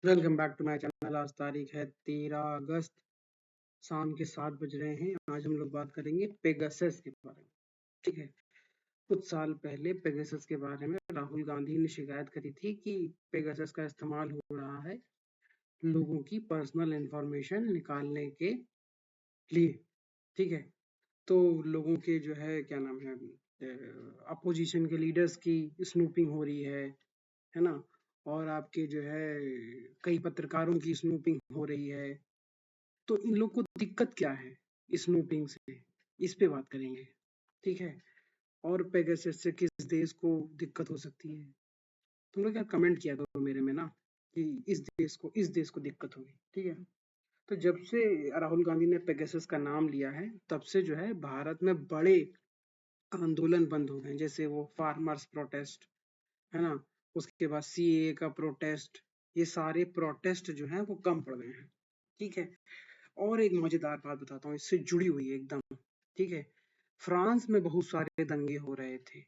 Welcome back to my channel. आज तारीख है 13 अगस्त, शाम के 7 बज रहे हैं। आज हम लोग बात करेंगे पेगासस के बारे में। ठीक है, कुछ साल पहले पेगासस के बारे में राहुल गांधी ने शिकायत करी थी कि पेगासस का इस्तेमाल हो रहा है लोगों की पर्सनल इंफॉर्मेशन निकालने के लिए। ठीक है, तो लोगों के जो है क्या नाम है, अपोजिशन के लीडर्स की स्नूपिंग हो रही है ना। और आपके जो है कई पत्रकारों की स्नूपिंग हो रही है। तो इन लोग को दिक्कत क्या है स्नूपिंग से, इस पे बात करेंगे। ठीक है, और पेगासस से किस देश को दिक्कत हो सकती है। तुम लोग क्या कमेंट किया करो मेरे में ना कि इस देश को दिक्कत होगी। ठीक है, तो जब से राहुल गांधी ने पेगासस का नाम लिया है तब से जो है भारत में बड़े आंदोलन बंद हो गए, जैसे वो फार्मर्स प्रोटेस्ट है ना, उसके बाद सीएए का प्रोटेस्ट। ये सारे प्रोटेस्ट जो हैं वो कम पड़ गए हैं। ठीक है, और एक मजेदार बात बताता हूँ, इससे जुड़ी हुई है एकदम। ठीक है, फ्रांस में बहुत सारे दंगे हो रहे थे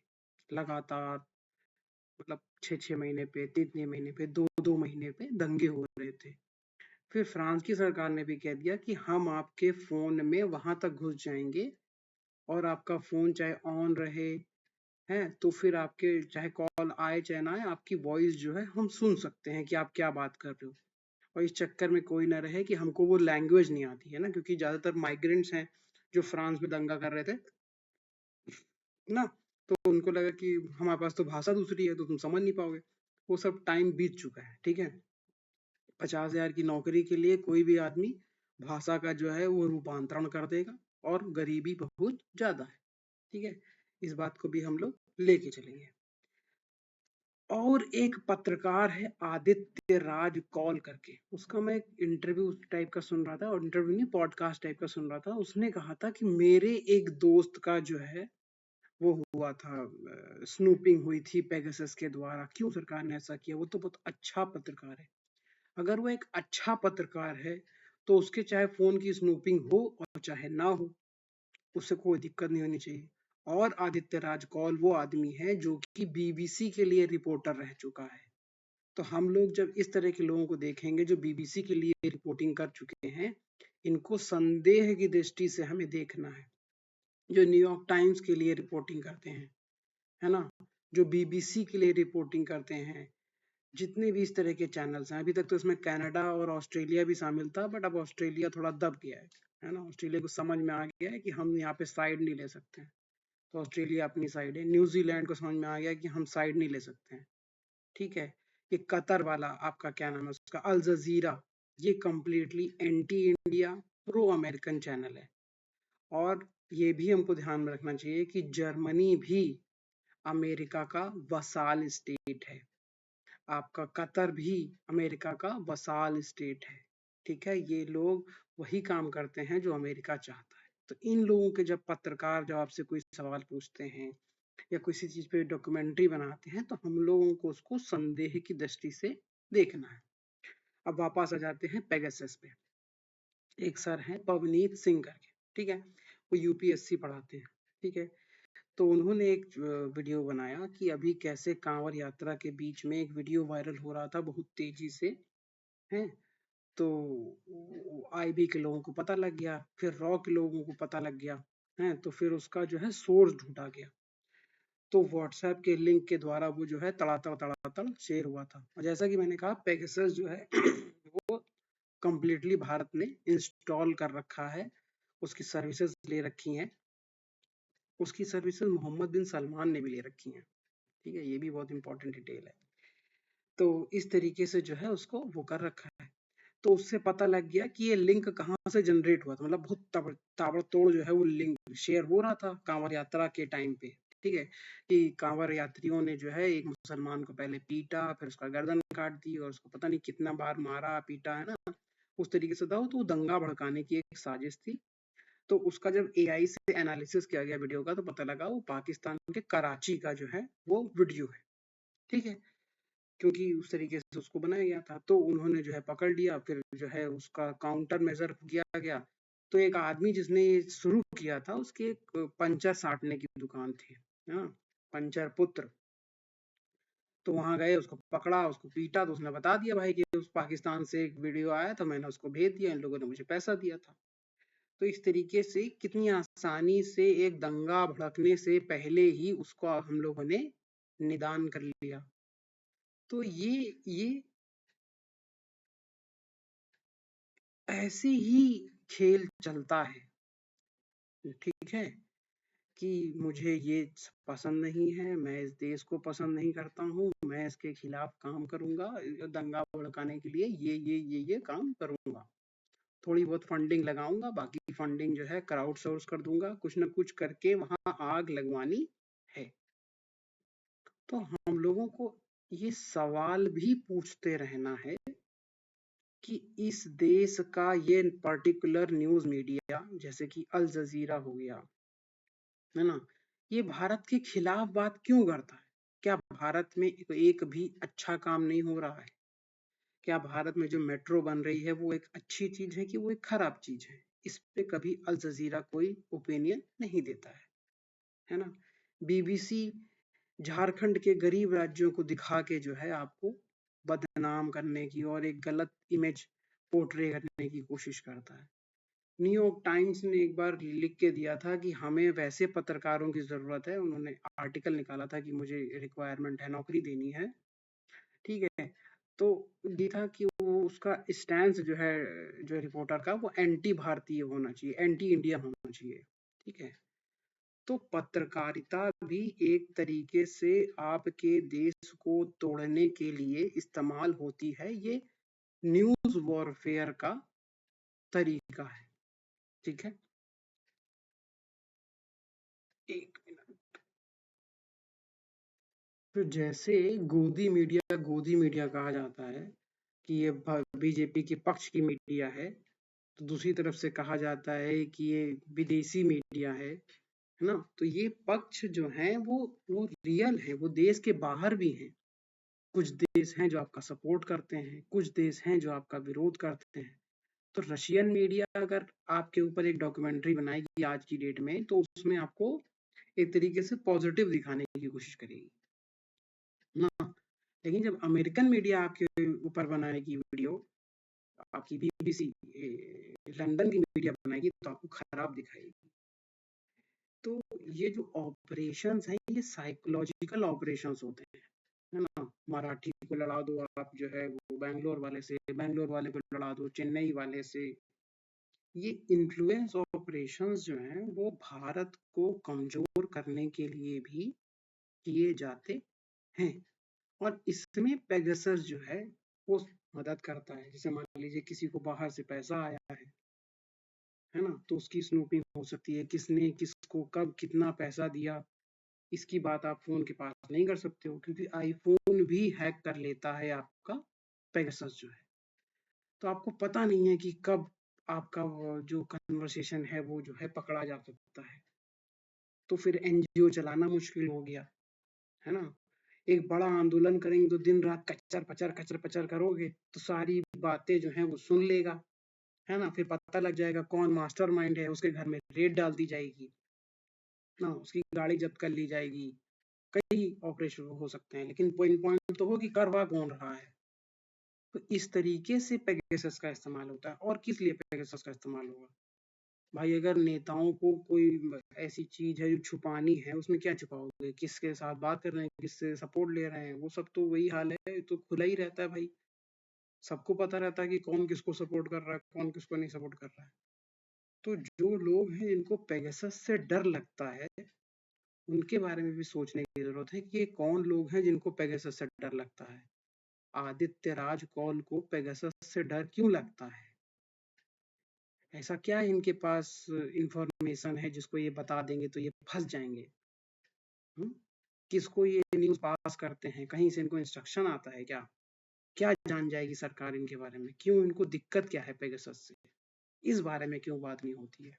लगातार, मतलब 6-6 महीने पे, 3-3 महीने पे, 2-2 महीने पे दंगे हो रहे थे। फिर फ्रांस की सरकार ने भी कह दिया कि हम आपके फोन में वहां तक घुस जाएंगे और आपका फोन चाहे ऑन रहे हैं तो फिर आपके चाहे कॉल आए चाहे ना आए, आपकी वॉइस जो है हम सुन सकते हैं कि आप क्या बात कर रहे हो। और इस चक्कर में कोई ना रहे कि हमको वो लैंग्वेज नहीं आती है ना, क्योंकि ज्यादातर माइग्रेंट्स हैं जो फ्रांस में दंगा कर रहे थे ना। तो उनको लगा कि हमारे पास तो भाषा दूसरी है तो तुम समझ नहीं पाओगे। वो सब टाइम बीत चुका है। ठीक है, 50,000 की नौकरी के लिए कोई भी आदमी भाषा का जो है वो रूपांतरण कर देगा, और गरीबी बहुत ज्यादा है। ठीक है, इस बात को भी हम लोग लेके चलेंगे। और एक पत्रकार है आदित्य राज कॉल करके, उसका मैं इंटरव्यू टाइप का सुन रहा था, और इंटरव्यू नहीं पॉडकास्ट टाइप का सुन रहा था। उसने कहा था कि मेरे एक दोस्त का जो है वो हुआ था, स्नूपिंग हुई थी पेगासस के द्वारा। क्यों सरकार ने ऐसा किया? वो तो बहुत अच्छा पत्रकार है। अगर वो एक अच्छा पत्रकार है तो उसके चाहे फोन की स्नूपिंग हो और चाहे ना हो, उससे कोई दिक्कत नहीं होनी चाहिए। और आदित्य राज कौल वो आदमी है जो कि बीबीसी के लिए रिपोर्टर रह चुका है। तो हम लोग जब इस तरह के लोगों को देखेंगे जो बीबीसी के लिए रिपोर्टिंग कर चुके हैं, इनको संदेह की दृष्टि से हमें देखना है। जो न्यूयॉर्क टाइम्स के लिए रिपोर्टिंग करते हैं, है ना, जो बीबीसी के लिए रिपोर्टिंग करते हैं, जितने भी इस तरह के चैनल्स हैं। अभी तक तो इसमें कनाडा और ऑस्ट्रेलिया भी शामिल था, बट अब ऑस्ट्रेलिया थोड़ा दब गया है ना। ऑस्ट्रेलिया को समझ में आ गया है कि हम यहाँ पे साइड नहीं ले सकते हैं, तो ऑस्ट्रेलिया अपनी साइड है। न्यूजीलैंड को समझ में आ गया कि हम साइड नहीं ले सकते हैं। ठीक है, ये कतर वाला आपका क्या नाम है उसका, अल जजीरा, ये completely anti India pro American channel है। और ये भी हमको ध्यान में रखना चाहिए कि जर्मनी भी अमेरिका का वसाल स्टेट है। आपका कतर भी अमेरिका का वसाल स्टेट है। ठीक है, ये लोग वही काम करते हैं जो अमेरिका चाहता है। तो इन लोगों के जब पत्रकार जब आपसे कोई सवाल पूछते हैं या किसी चीज पे डॉक्यूमेंट्री बनाते हैं, तो हम लोगों को उसको संदेह की दृष्टि से देखना है। अब वापस आ जाते हैं पेगासस पे। एक सर हैं पवनीत सिंह करके, ठीक है, वो यूपीएससी पढ़ाते हैं। ठीक है, तो उन्होंने एक वीडियो बनाया कि अभी कैसे कांवड़ यात्रा के बीच में एक वीडियो वायरल हो रहा था बहुत तेजी से, है। तो आईबी के लोगों को पता लग गया, फिर रॉ के लोगों को पता लग गया, है। तो फिर उसका जो है सोर्स ढूंढा गया, तो व्हाट्सएप के लिंक के द्वारा वो जो है तड़ातड़ तड़ातड़ शेयर हुआ था। और जैसा कि मैंने कहा, पेगासस जो है वो कंप्लीटली भारत ने इंस्टॉल कर रखा है, उसकी सर्विसेज ले रखी हैं। उसकी सर्विसेज मोहम्मद बिन सलमान ने भी ले रखी हैं। ठीक है, ये भी बहुत इंपॉर्टेंट डिटेल है। तो इस तरीके से जो है उसको वो कर रखा है। तो उससे पता लग गया कि ये लिंक कहाँ से जनरेट हुआ था, मतलब बहुत ताबड़तोड़ जो है वो लिंक शेयर हो रहा था कांवड़ यात्रा के टाइम पे। ठीक है, कि कांवड़ यात्रियों ने जो है एक मुसलमान को पहले पीटा, फिर उसका गर्दन काट दी, और उसको पता नहीं कितना बार मारा पीटा, है ना। उस तरीके से था, तो दंगा भड़काने की एक साजिश थी। तो उसका जब एआई से एनालिसिस किया गया वीडियो का, तो पता लगा वो पाकिस्तान के कराची का जो है वो वीडियो है। ठीक है, क्योंकि उस तरीके से उसको बनाया गया था। तो उन्होंने जो है पकड़ लिया, फिर जो है उसका काउंटर मेजर किया गया। तो एक आदमी जिसने ये शुरू किया था, उसकी एक पंचर साटने की दुकान थी, हाँ, पंचर पुत्र। तो वहां गए, उसको पकड़ा, उसको पीटा, तो उसने बता दिया भाई कि उस पाकिस्तान से एक वीडियो आया था, मैंने उसको भेज दिया, इन लोगों ने मुझे पैसा दिया था। तो इस तरीके से कितनी आसानी से एक दंगा भड़कने से पहले ही उसको हम लोगों ने निदान कर लिया। तो ये ऐसे ही खेल चलता है, ठीक है, कि मुझे ये पसंद नहीं है, मैं इस देश को पसंद नहीं करता हूँ, मैं इसके खिलाफ काम करूंगा, दंगा भड़काने के लिए ये काम करूंगा, थोड़ी बहुत फंडिंग लगाऊंगा, बाकी फंडिंग जो है क्राउड सोर्स कर दूंगा, कुछ ना कुछ करके वहां आग लगवानी है। तो हम लोगों को ये सवाल भी पूछते रहना है कि इस देश का ये पर्टिकुलर न्यूज मीडिया, जैसे कि अल जजीरा हो गया, है ना, ये भारत के खिलाफ बात क्यों करता है? क्या भारत में एक भी अच्छा काम नहीं हो रहा है? क्या भारत में जो मेट्रो बन रही है वो एक अच्छी चीज है कि वो एक खराब चीज है? इस पे कभी अल जजीरा कोई ओपिनियन नहीं देता है ना। बीबीसी झारखंड के गरीब राज्यों को दिखा के जो है आपको बदनाम करने की और एक गलत इमेज पोर्ट्रे करने की कोशिश करता है। न्यूयॉर्क टाइम्स ने एक बार लिख के दिया था कि हमें वैसे पत्रकारों की जरूरत है, उन्होंने आर्टिकल निकाला था कि मुझे रिक्वायरमेंट है, नौकरी देनी है, ठीक है। तो ये था कि वो उसका स्टैंस जो है, जो रिपोर्टर का, वो एंटी भारतीय होना चाहिए, एंटी इंडिया होना चाहिए, ठीक है। तो पत्रकारिता भी एक तरीके से आपके देश को तोड़ने के लिए इस्तेमाल होती है, ये न्यूज वॉरफेयर का तरीका है, ठीक है। एक मिनट। तो जैसे गोदी मीडिया कहा जाता है कि ये बीजेपी के पक्ष की मीडिया है, तो दूसरी तरफ से कहा जाता है कि ये विदेशी मीडिया है ना। तो ये पक्ष जो है वो रियल है, वो देश के बाहर भी हैं। कुछ देश हैं जो आपका सपोर्ट करते हैं, कुछ देश हैं जो आपका विरोध करते हैं। तो रशियन मीडिया अगर आपके ऊपर एक डॉक्यूमेंट्री बनाएगी आज की डेट में, तो उसमें आपको एक तरीके से पॉजिटिव दिखाने की कोशिश करेगी ना। लेकिन जब अमेरिकन मीडिया आपके ऊपर बनाएगी वीडियो, आपकी बीबीसी लंदन की मीडिया बनाएगी, तो आपको खराब दिखाएगी। तो ये जो ऑपरेशंस हैं, ये साइकोलॉजिकल ऑपरेशंस होते हैं, है ना। मराठी को लड़ा दो आप, जो है वो बैंगलोर वाले से, बैंगलोर वाले को लड़ा दो चेन्नई वाले से। ये इन्फ्लुएंस ऑपरेशंस जो हैं वो भारत को कमजोर करने के लिए भी किए जाते हैं, और इसमें पेगासस जो है वो मदद करता है। जैसे मान लीजिए किसी को बाहर से पैसा आया है ना, तो उसकी स्नूपिंग हो सकती है, किसने किसको कब कितना पैसा दिया, इसकी बात आप फोन के पास नहीं कर सकते हो, क्योंकि आईफोन भी हैक कर लेता है आपका पेगासस जो है। तो आपको पता नहीं है कि कब आपका जो कन्वर्सेशन है वो जो है पकड़ा जा सकता है। तो फिर एनजीओ चलाना मुश्किल हो गया, है ना। एक बड़ा आंदोलन करेंगे तो दिन रात कचर पचर करोगे तो सारी बातें जो हैं वो सुन लेगा, है ना। फिर पता लग जाएगा कौन मास्टरमाइंड है, उसके घर में रेड डाल दी जाएगी ना, उसकी गाड़ी जब्त कर ली जाएगी, कई ऑपरेशन हो सकते हैं, लेकिन पॉइंट तो हो कि करवा कौन रहा है। तो इस तरीके से पेगासस का इस्तेमाल होता है। और किस लिए पेगासस का इस्तेमाल होगा भाई? अगर नेताओं को कोई ऐसी चीज है जो छुपानी है, उसमें क्या छुपाओगे? किसके साथ बात कर रहे हैं, किससे सपोर्ट ले रहे हैं, वो सब तो वही हाल है, तो खुला ही रहता है भाई। सबको पता रहता है कि कौन किसको सपोर्ट कर रहा है, कौन किसको नहीं सपोर्ट कर रहा है। तो जो लोग हैं जिनको पेगासस से डर लगता है, उनके बारे में भी सोचने की जरूरत है कि ये कौन लोग हैं जिनको पेगासस से डर लगता है। आदित्य राज कौल को पेगासस से डर क्यों लगता है? ऐसा क्या इनके पास इंफॉर्मेशन है जिसको ये बता देंगे तो ये फंस जाएंगे? हुँ? किसको ये न्यूज़ पास करते हैं? कहीं से इनको इंस्ट्रक्शन आता है क्या? क्या जान जाएगी सरकार इनके बारे में? क्यों इनको दिक्कत क्या है पेगासस से? इस बारे में क्यों बात नहीं होती है?